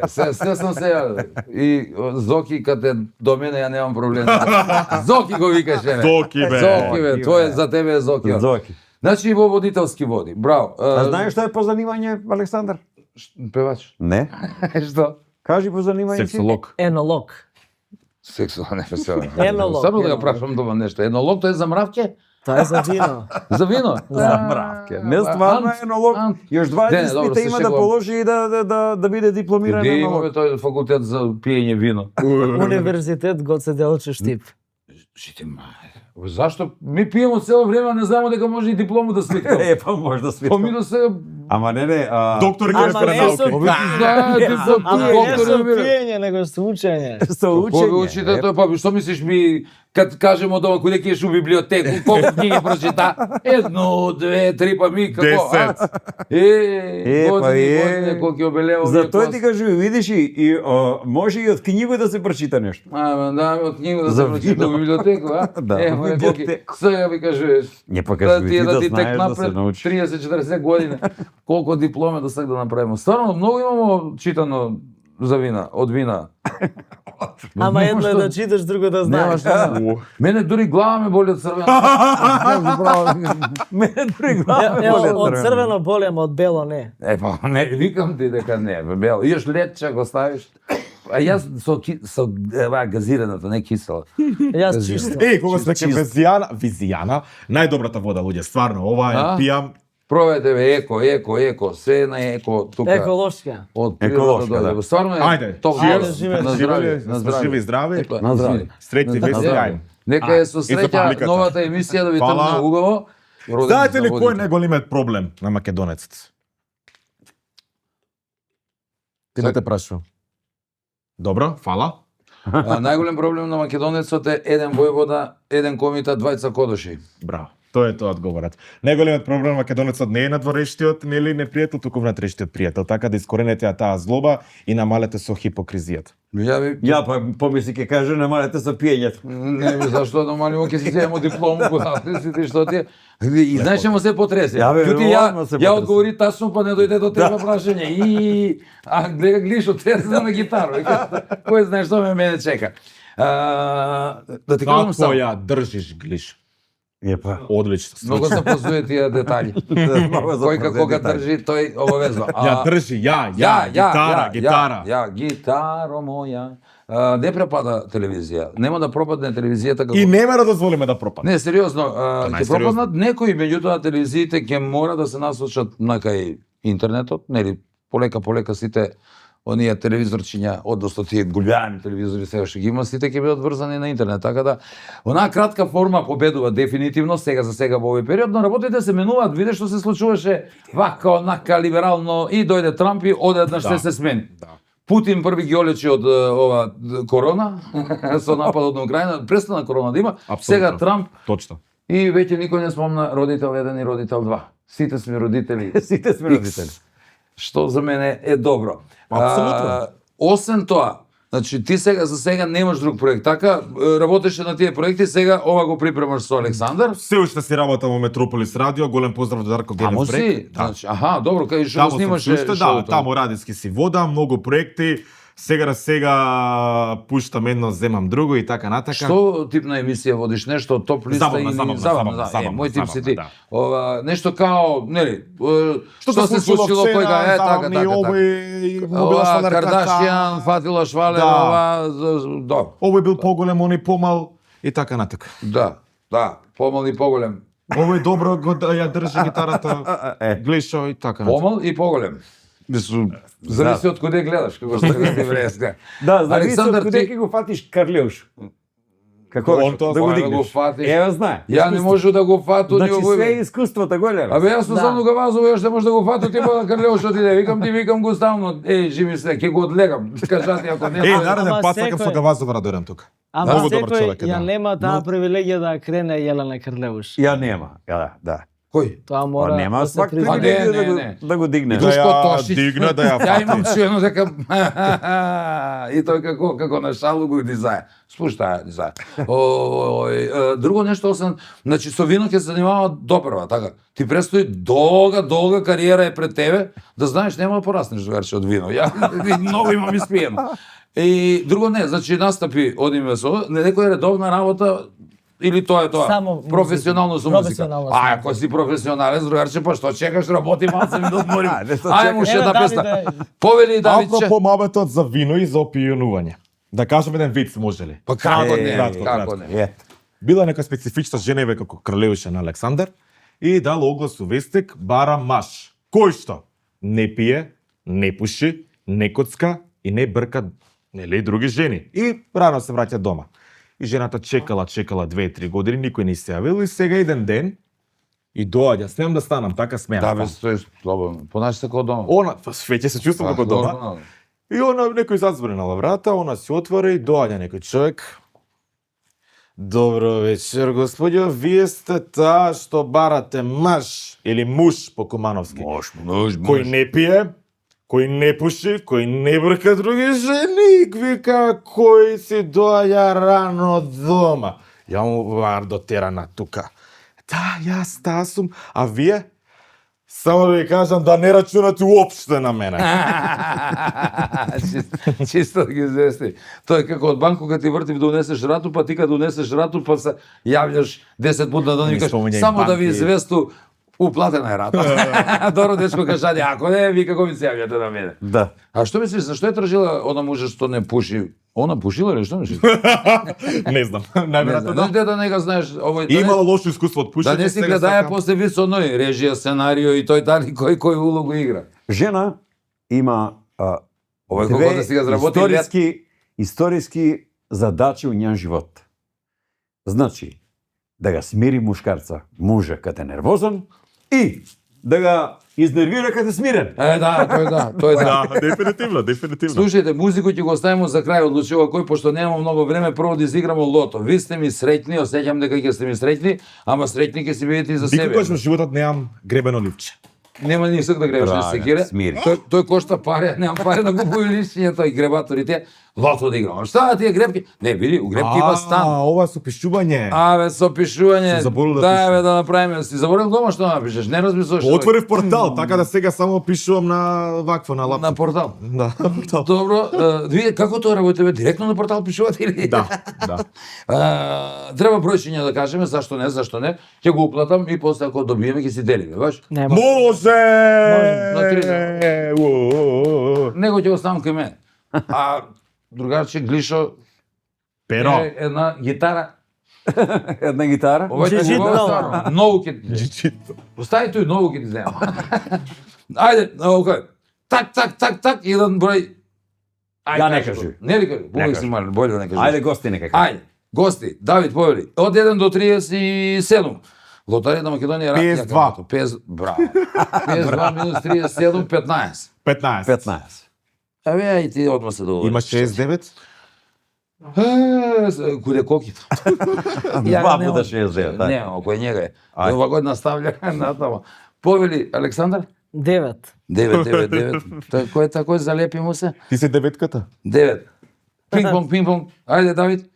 Се сам се и Зоки каде до мене ја немам проблем. Зоки го викаше ме. Зоки, бе. Зоки бе, тоа е за тебе е Зоки. Зоки. Значи и во водителски води. Браво. А знаеш што е по занимање, Александар? Певач. Не. Што? Кажи по занимање си. Сексолог. Енолог. Сексуален фестивал. Енолог, Само да ја енолог. прашам тоа нешто. Енолог тоа е за мравке? Тоа е за вино. За вино? За мравке. Не стварно Ант, енолог. ант. Још два Не, добро, испита се има да шегувам. положи и да биде дипломиран Где енолог. имаме тој факултет за пиење вино? Универзитет Гоце Делчев Штип. Шите зашто ми пиеме цело време, а не знаеме дека може и диплому да сликаме. Па може да свита. Па ми да се Ама не, Доктор Ама Геспер не со науки. знаете за Ама не доктор со Емиле. пиење, него со учење. со Кога учење. учите тоа, па што мислиш ми кад кажемо дома кој дека еш у библиотеку, колку книги прочита? 1, 2, 3, па ми како? 10. Па Години, колку ќе обелева. За тоа ти кажу, видиш и може и од книга да се прочита нешто. Ама да, од книга да За се прочита вино. во библиотеку, а? Да, Е, во ма, библиотека. Сега ви кажуваш. Не па Да кажу, ти ти да да ти тек знаеш да се напред научиш. 30-40 години. Колку дипломе да сак да направиме. Стварно многу имамо читано за вина, од вина. Ама Нема едно е што- да читаш, друго да Нема знаеш. што. Мене дури глава ме боли од црвено. Мене дури глава Е, боли од црвено боли, ама од бело не. Е, па, не, викам ти дека не, бе, бело. Још летче го ставиш. А јас со газираната, не кисела. Јас чисто. Кога сме ке Визијана, најдобрата вода, луѓе, стварно, ова А? е пијам. Пробајте бе, еко, се на еко тука. Еколошка. Од Еколошка, природата дојде. да. Стварно е Ајде, топ. Ајде, живе, живе, на здравје, на сме живи и здравје. здрави. Епа, На здравје. Среќни На вести, здравје. ајде. Нека е со и за среќа публиката. новата емисија да ви Фала. тргне убаво. Роден Знаете ли за кој е водите. најголемиот проблем на македонецот? Ти да те прашувам. Добро, фала. Најголем проблем на македонецот е еден војвода, еден комитет, двајца кодоши. Браво. Тоа е тоа одговорот. Најголемиот проблем македонецот не е надворешниот, нели, непријател, туку внатрешниот пријател, така да искоренете таа злоба и намалете со хипокризијата. Ја па помисли ќе каже намалете со пиењето. Не, зашто намалимо, ќе си земемо диплому, податниците, што ти... И знаеш чему се потресе? Људи, ја одговори тачно, па не дојде до тебе прашање. А гледаш, тресе на гитара. Кој знаеш што мене чека? Да ти кажам Како само. ја држиш, Глиш? Епа. Одлично. Многу се позуе тие детали. Кој кога држи, тој обавезно. Ја држи, гитара. Гитаро моја. Не пропада телевизија. Нема да пропадне телевизијата како... И нема да дозволиме да пропадне. Не, сериозно, ќе најсериозно. пропаднат некои, меѓутоа телевизиите ќе мора да се насочат на кај интернетот, нели, полека сите оние телевизорчиња, односно тие големи телевизори сега што ги има, сите ќе бидат врзани на интернет, така да онаа кратка форма победува дефинитивно сега за сега во овој период, но работите се менуваат, видиш што се случуваше вака, онака либерално и дојде Трамп и одеднаш се смени. Путин први ги олечи од ова корона, со нападот на Украина, престана корона да има, сега Трамп Точно. и веќе никој не спомна родител 1 и родител 2. Сите сме родители. Сите сме родители. Што за мене е добро. Апсолутно. Освен тоа, значи ти сега за сега немаш друг проект, така работеше на тие проекти, сега ова го припремаш со Александар. Се уште си работам во Метрополис радио, голем поздрав до Дарко Генев Тамо Брек. си, значи, аха, добро, кај што Тамо го сум снимаше уште, шоуто. таму радиски си водам, многу проекти. Сега на сега пуштам едно, земам друго и така натака. Што тип на емисија водиш? Нешто топ листа Забавна, или забавна, мој тип си ти. да. Ова нешто као, нели, Што се случило кој да е така. Овој Ова мобила станарката. Кардашијан, фатила Швале, Да. ова, да. Овој бил поголем, оној помал и така натака. Да, помал и поголем. Овој добро го ја држи гитарата, глешо и така натака. Помал и поголем. Мислам, зависи од куде гледаш, како што ти вреска. Да, зависи од Александар, куде ти- ќе го фатиш Карлеуш. Како Он тоа да го знае, да го дигнеш. фатиш. Еве знае. Ја не можу да го фату ни Значи овој. све е искуството големо. Абе јас сум Да. само Гавазово, јас не може да го фату ти па Карлеуш отиде. Викам го ставно, живи се, ќе го одлегам. Кажати ако не. Нареден Ама пат сакам секој- со Гавазова да дојдам тука. Ама Многу добар секој човек е, ја да. нема таа привилегија да крене Јелена Крлеуш. Ја нема. Да. Кој? Тоа Па мора нема да се свак призна. привилегија не, да не. да го дигне. Да Душко ја Тошич. дигне, да ја Ја имам фати. чуено дека и тој како на шалу го дизај. Спушта дизај. Друго нешто освен, значи со вино ќе се занимава допрва, така. Ти престои долга кариера е пред тебе, да знаеш нема да пораснеш другарче од вино. Ја многу имам испиено. И друго не, значи настапи одиме со, не некоја редовна работа или тоа е тоа? Само музика. Професионално со музика. Професионално со А, ако си професионален, другарче, па што чекаш, работи малце ми да одморим. не што Ајде му чекаш. ше Еве, една Давиде. песна. Повели Давидче. Апропо мабетот за вино и за опијанување. Да кажам еден виц, може ли? Па како не, кратко, како кратко. не. Била нека специфична женеве како Кралеуша на Александар и дал оглас у вестник бара маж. Кој што не пие, не пуши, не коцка и не брка нели други жени. И рано се враќа дома. И жената чекала 2-3 години, никој не се јавил и сега еден ден и доаѓа, смеам да станам, така смеам. Да, бе, стои слободно. Понаши се како дома. Она, веќе се чувствам како дома. Нормално. И она некој зазвони на врата, она се отвора и доаѓа некој човек. Добро вечер, господјо, вие сте таа што барате маж или муж по кумановски. Муж, Кој не пие, кој не пуши, кој не брка други жени, и вика кој си доаѓа рано дома. Ја му вардо терана тука. Да, јас таа сум, а вие? Само да ви кажам да не рачунате уопште на мене. Чисто да ги извести. Тоа е како од банку кога ти вртив да унесеш рату, па ти кога донесеш рату, па се јавljаш 10 пати да Не викаш спомењај само да ви банки. известу уплатена е рата. Добро дечко кажади, ако не, ви како ми се јавljате на мене. Да. А што мислиш, зашто е тражила она мужа што не пуши? Она пушила или што мислиш? Не знам, Не најверојатно знам, да. да нека знаеш овој И имала лошо искуство од пушење. да не си сега гледаја сакам- после виц од ној, режија, сценарио и тој дали кој улогу игра. Жена има Овој колку да си го заработи лет. историски задачи у нјен живот. Значи, да го смири мушкарца, мужа кад е нервозен и да ga изнервира кога е смирен. Да, тој да. Да, дефинитивно. Слушајте, музику ќе го оставиме за крај, одлучува кој, пошто немamo многу време, прво да изиграмо лото. Ви сте ми среќни, осеќам дека ќе сте ми среќни, ама среќни ќе си бидете и за себе. Никогаш во животот немам гребено ливче. Нема ни сак да гребаш на секире. смири. Тој кошта пари, нема пари да купува лишњето и гребаторите. Лото да играме. Шта тие гребки? Не, види, у гребки има стан. Ова со пишување. Аве, со пишување. Сум заборил да Да, пишам. бе, да направиме. Си заборил дома што напишеш, не размислуваш. Отворив портал, така да сега само пишувам на вакво на лаптоп. На портал. Да. Добро, вие како тоа работите? Бе? Директно на портал пишувате или? Да. Треба бројчиња да кажеме, зашто не. Ќе го уплатам и после ако добиеме ќе си делиме, баш? Нема. Може! На три. Него ќе оставам кај мене. А другарче Глишо Перо. е една гитара. Една гитара. Ова ќе Джиджит го нова. оставам. Ново ќе ти. Джичито. Остави тој ново ќе ти земам. Ајде, окей. Так, еден број. Да не кажи. Не ли кажи? Бога кажи. си мали, боле да не кажи. Ајде гости нека. Ајде, гости, Давид повели, од 1 до 37. Лотарија на Македонија 52. 50, браво. 52 минус 37, 15. 15. 15. Абе, ај ти одма се доволиш. Има 69? Куде кокито. Два пуда 69. Не, окој njega е. Ајде. Ова година ставља натамо. Повели Александар? 9. 9. Кој тако залепи му се? Ти се деветката? 9. Пинг-понг. Ајде, Давид.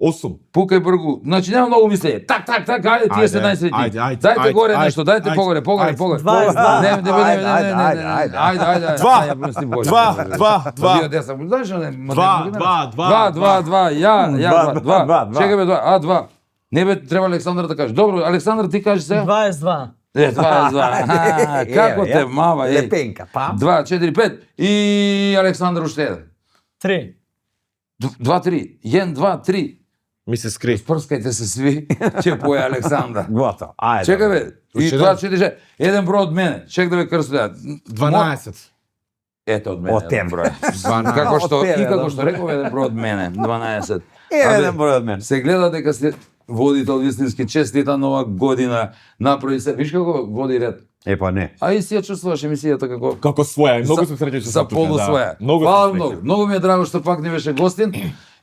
8. Пукај бргу. Значи нема многу мислење. Так, ајде, тие се најсреќни. ајде, Дайте ајде, горе ајде, нешто, дайте ајде, погоре. ајде. 22. Не. Ајде. Два. Ја помислим боле. Два. Вие деца, знаеш не? Два. Ја, Два. 2. Чекај бе, 2. Не бе, треба Александар да каже. Добро, Александар ти кажи се. 22. 2. Како те мама, е. Лепенка, па. 2, 4, 5 и Александар уште еден. 3. 2, 3. 1, 2, 3. Ми се скри. Прскајте се сви, ќе пое Александар. Готово. Ајде. Чекај бе, и Уште 2, 4, 6. Еден број од мене. Чек да ве крсту. 12. Ето од мене. Од тебе. еден број. 12. Како што Од тебе, и како да. што реков еден број од мене, 12. Еден број од мене. Се гледа дека сте водител вистински, честита нова година. Направи се, виш како води ред. Па не. А и си ја чувствуваш емисијата како Како своја, многу сум среќен што за сум тука, полусвоја. да. Многу Фала сум многу. среќен. Многу ми е драго што пак не беше гостин.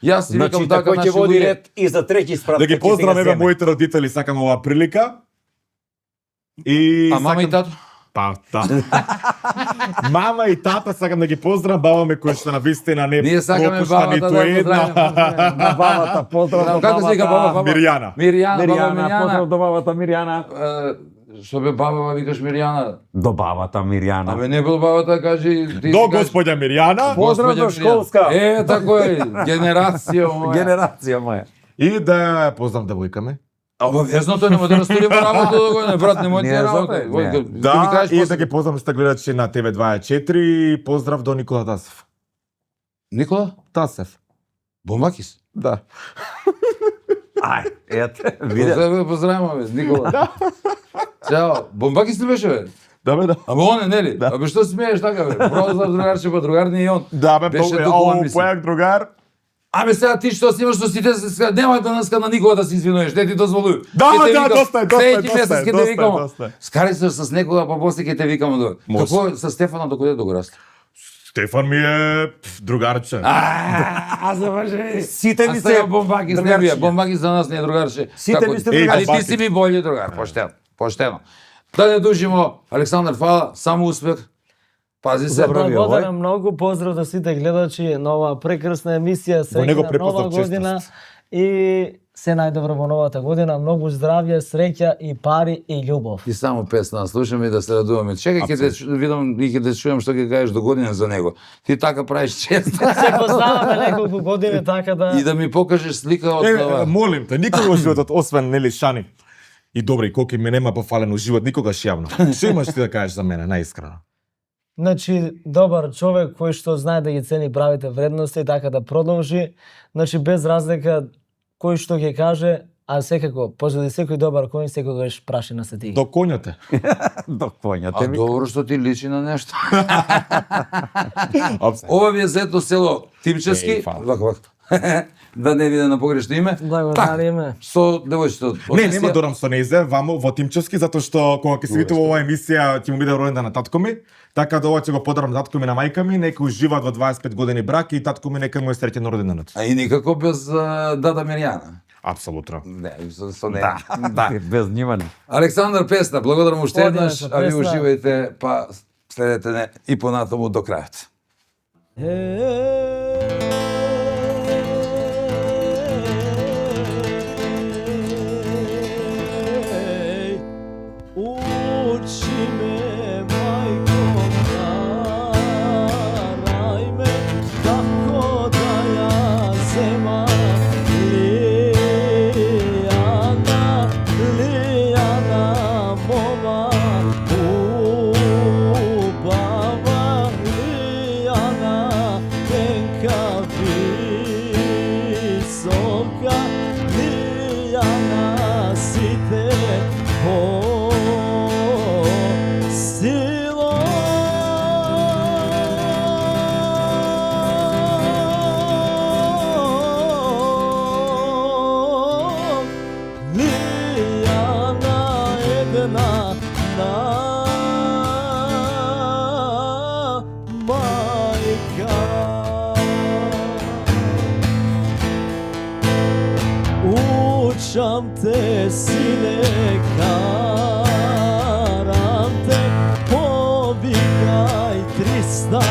Јас си Значи викам така тако ќе наши води луѓе. ред и за трети спрат. Да ги поздравам еве моите родители, сакам оваа прилика. И А мама и тато? Па, да. Мама и тата сакам да ги поздравам, баба ми кој што на вистина не Ние сакаме пропушта бабата ниту да ја една. поздравиме. На бабата, поздрав до Како се вика баба? Мирјана. Мирјана, баба Мирјана, поздрав Мирјана. до бабата Мирјана. Што бе баба, викаш Мирјана? До бабата Мирјана. Абе не бил бабата, кажи ти. До си кажи- господја Мирјана Поздрав до Господја школска. Мирјана. Тако е, генерација моја. Генерација моја. и да ја поздрав девојка. Обавезно тој нема да наставиме работа до година, брат, немој ти Не, работа. не. Да, и да ги поздрав сте гледачи на ТВ24 и поздрав до Никола Тасев. Никола? Тасев. Бомбакис. Да. Ај, ете, виде. Поздравуваме, Никола. Чао. Бомбакис не беше, бе? Да бе, да. Ама он е, нели? Абе што смееш така, бе? Прозрав другарче, па другар не и он. Да бе, Беше много туку он, е, мислам. појак другар. Абе сега ти што си имаш што сите немај денеска на никога да се извинуваш, не ти дозволуј. Да, Ќе те да, викам, доста е, следеќи месец ќе те доста е, викам. доста е. Скари се с некога, па после ќе те викам до. Може. Како е со Стефана докаде го расте? Стефан ми е другарче. Заврши. Сите ми А сега се Бомбакис не бија, Бомбакис за нас не е другарче. Сите Како- ми сте другари. Али ти Бомбакис. си ми болji другар, поштено. Да не дужимо, Александар, фала, само успех. Пази се. Забрави овој. Благодарам многу, поздрав до сите гледачи на оваа прекрасна емисија, Во него среќна препознав нова година честност. и се најдобро во новата година, многу здравје, среќа и пари и љубов. И само песна слушаме и да се радуваме. Чекај ќе те видам и ќе те чујам што ќе кажеш до година за него. Ти така правиш често. Се познаваме неколку години, така да... И да ми покажеш слика од ова. Молим те, никога во животот, освен нели Шани и добри коки ми нема пофален у живот никогаш јавно. Што имаш ти да кажеш за мене, најискрено? Значи, добар човек кој што знае да ги цени правите вредности, така да продолжи. Значи, без разлика кој што ќе каже, а секако, позади секој добар конј секогаш прашина се ти. До коњате. До А коњате ми. добро што ти личи на нешто. Ова ви е зето село Тимчевски. Еј, фала. Вака. да не биде на погрешно име. Благодариме. Со девојчето. Не, нема Дорам со незе, вамо во Тимчевски, затоа што кога ќе се видите во оваа емисија, ќе му биде роден на татко ми, така да ова ќе го подарам на татко ми на мајка ми, нека уживаат во 25 години брак и татко ми нека му е среќен роденденот. А и никако без Дада Миријана. Апсолутно. Не, со не. Да. Без внимание. Александар Песна, благодарам уште еднаш, Одиме, а ви Песна. уживајте, па следете не и понатаму до крајот. Uči me, majko, karaj me, kako da ja zema Lijana, Lijana moma, ubava Lijana, tenka visoka, Lijana si te silo Lijana jedna na majka Učam te sine karante, povikaj 300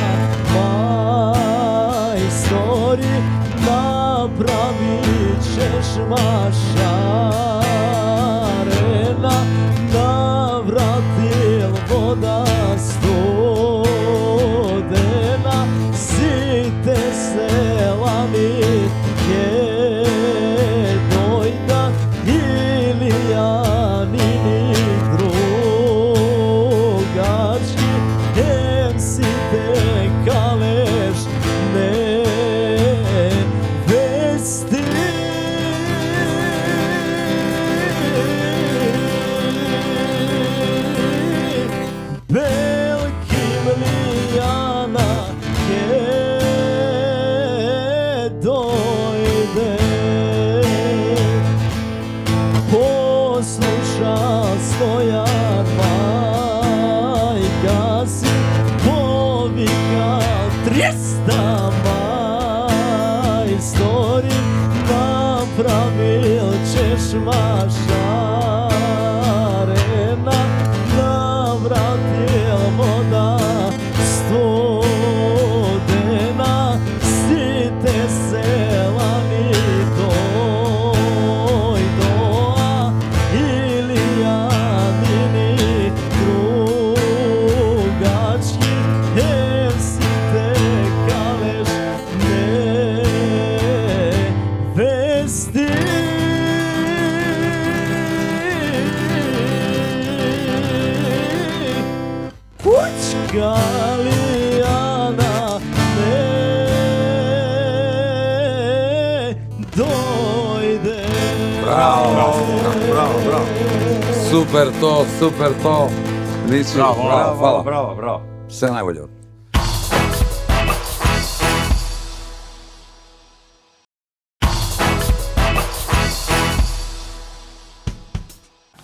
majstori, napravit ćeš mašarena, navratil voda studena, site selami dojda Ilijanini drugački, em si te kaleš ne vesti. Velikim Lijana je dojde, posluša Stojan majka si, povika 300 majstori, napravil ćeš mašarena, navratil voda studena, site selami dojdoa, Ilijanini drugački, em si te kaleš ne vesti. Pučka Lijana ne dojde. Bravo. Super to. Liči. Bravo, hvala. Bravo. Sve najbolje.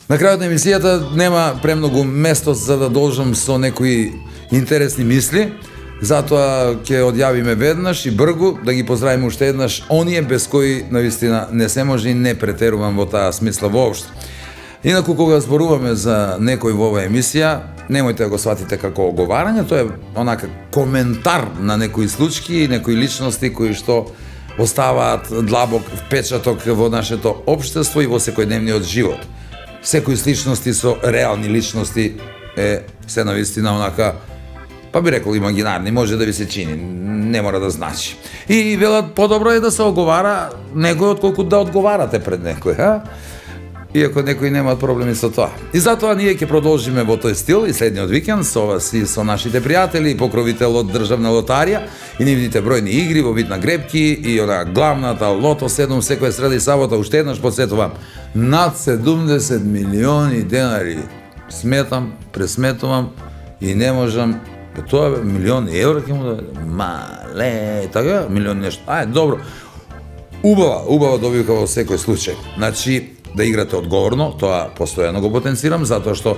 На крајот на емисијата нема премногу место за да должам со некои интересни мисли, затоа ќе одјавиме веднаш и бргу да ги поздравиме уште еднаш оние без кои навистина не се може и не претерувам во таа смисла воопшто. Инаку кога зборуваме за некој во оваа емисија, немојте да го сватите како оговарање, тоа е онака коментар на некои случаи и некои личности кои што оставаат длабок впечаток во нашето општество и во секојдневниот живот. Секои сличности со реални личности е се навистина онака, па би рекол имагинарни, може да ви се чини, не мора да значи. И велат подобро е да се оговара некој отколку да одговарате пред некој, а? Иако некои немаат проблеми со тоа. И затоа ние ќе продолжиме во тој стил и следниот викенд со вас и со нашите пријатели и покровител од Државна лотарија и нивните бројни игри во вид на гребки и она главната Лото 7 секоја среда и сабота. Уште еднаш подсетувам, над 70 милиони денари сметам, пресметувам и не можам. Тоа бе, милион евро ќе му да мале, така, милион нешто. Ајде, добро. Убава добивка во секој случај. Значи, да играте одговорно, тоа постојано го потенцирам, затоа што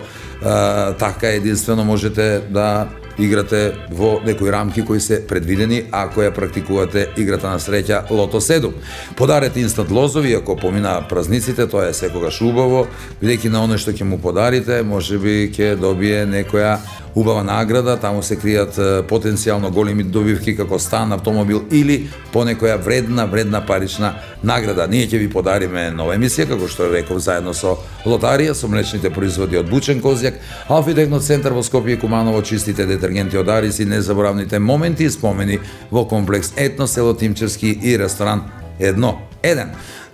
така единствено можете да играте во некои рамки кои се предвидени ако ја практикувате играта на среќа Лото 7. Подарете инстант лозови, ако помина празниците, тоа е секогаш убаво, бидејќи на оној што ќе му подарите, можеби ќе добие некоја убава награда, таму се кријат потенцијално големи добивки како стан, автомобил или по некоја вредна парична награда. Ние ќе ви подариме нова емисија, како што реков, заедно со лотарија, со млечните производи од бучен козјак, Алфи Техноцентар во Скопје и Куманово, чистите детергенти од Арис и незаборавните моменти и спомени во комплекс Етно, село Тимчевски и ресторан 1-1.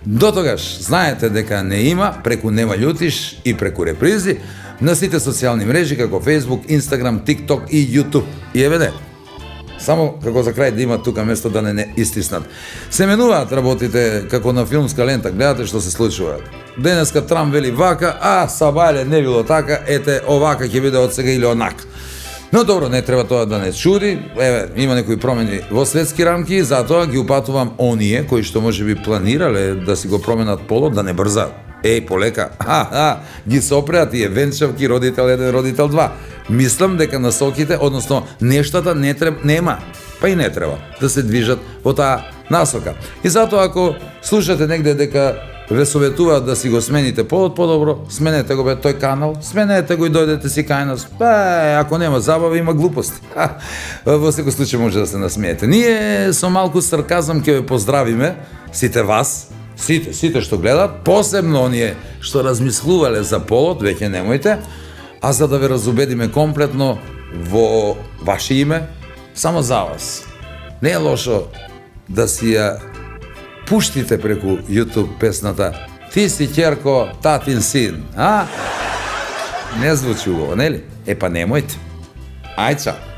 До тогаш, знаете дека не има, преку Нема љутиш и преку репризи, на сите социјални мрежи како Facebook, Instagram, TikTok и YouTube. И еве само како за крај да има тука место да не истиснат. Се менуваат работите како на филмска лента, гледате што се случува. Денеска Трамп вели вака, а Сабајле не било така, ете овака ќе биде од сега или онака. Но добро, не треба тоа да не чуди, еве, има некои промени во светски рамки, затоа ги упатувам оние кои што можеби планирале да си го променат полот, да не брзаат. Еј, полека, ги сопреа тие венчавки, родител 1, родител 2. Мислам дека насоките, односно нештата нема, па и не треба да се движат во таа насока. И затоа ако слушате негде дека ве советуваат да си го смените полот, подобро, сменете го тој канал, сменете го и дојдете си кај нас. Ако нема забава, има глупости. Во секој случај може да се насмеете. Ние со малку сарказам ќе ве поздравиме, сите вас, сите што гледат, посебно оние што размислувале за полот, веќе немојте, а за да ве разубедиме комплетно во ваше име, само за вас. Не е лошо да си ја пуштите преку YouTube песната "Ти си ќерко, татин син", а? Не звучи убаво, нели? Па немојте. Ај, чао.